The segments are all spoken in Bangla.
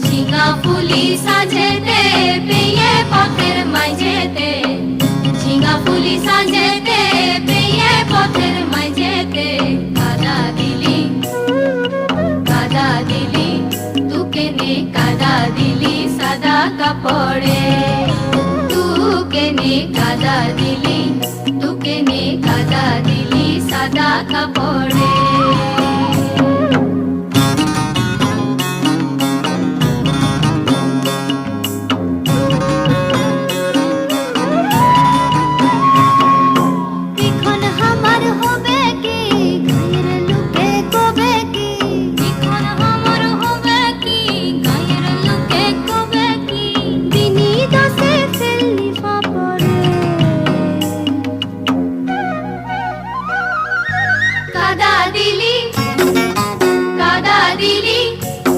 ঝিঙা ফুলি সাজেতে পেয়ে পথের মাঝেতে, ঝিঙা ফুলি সাজেতে পেয়ে পথের মাঝেতে কাদা দিলি, কাদা দিলি, তুকে নে কাদা দিলি সাদা কাপড়ে, তুকে নে কাদা দিলি, তুকে নে কাদা দিলি সাদা কাপড়ে। কাদা দিলি, কাদা দিলি,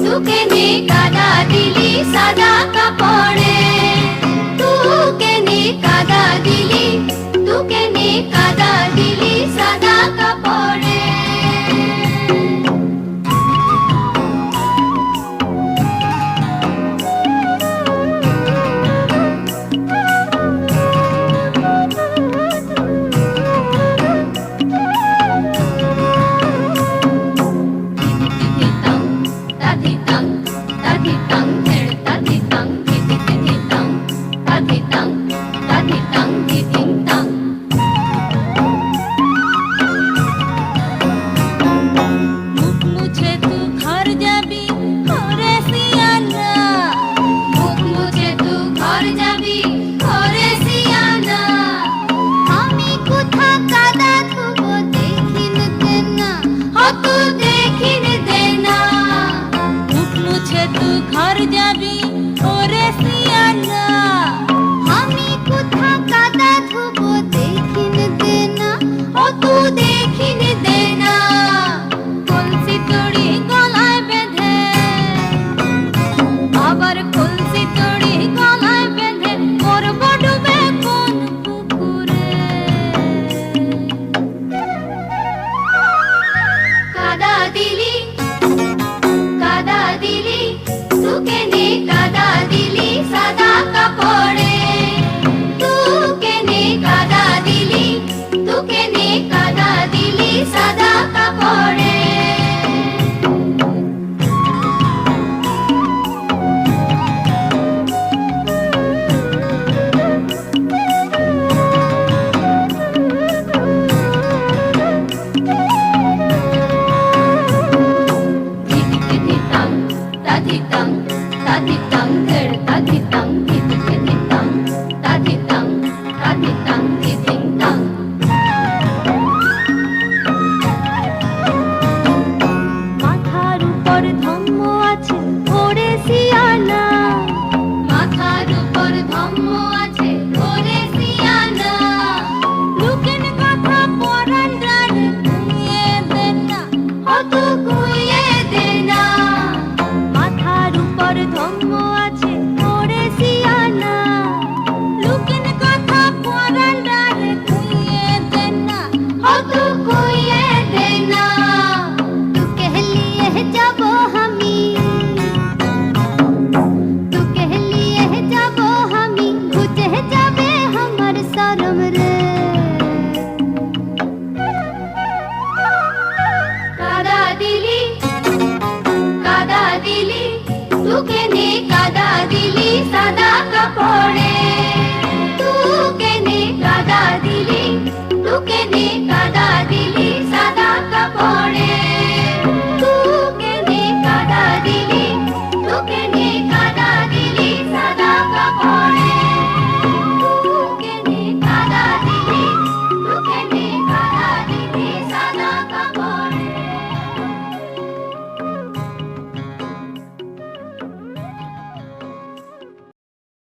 তুকে নে কাদা দিলি সাদা কাপড়ে, তুকে নে কাদা দিলি, তুকে নে কাদা দিলি সাদা কাপড়ে। ঘর যাবি ওরে সিয়ানা, আমি কোথা কাদা ধুবো দেখিন দেনা, ও তু দেখিন দেনা, কলসি তড়ি গলায় বেঁধে, আবার কলসি তড়ি গলায় বেঁধে করব ডুবে কোন পুকুরে। কাদা দিলি, কাদা দিলি, তুকে নে কাদা দিলি সাদা কাপড়ে, তুকে নে কাদা দিলি, তুকে নে কাদা দিলি সাদা কাপড়ে। Taditang, taditang, taditang, taditang, taditang, taditang, taditang. মাথার উপর ধম্ম আছে ওরে সিয়ানা, মাথার উপর ধম্ম আছে ওরে সিয়ানা, লুকেন কথা পরান রানে ঘুমিয়ে দেন না, ও তু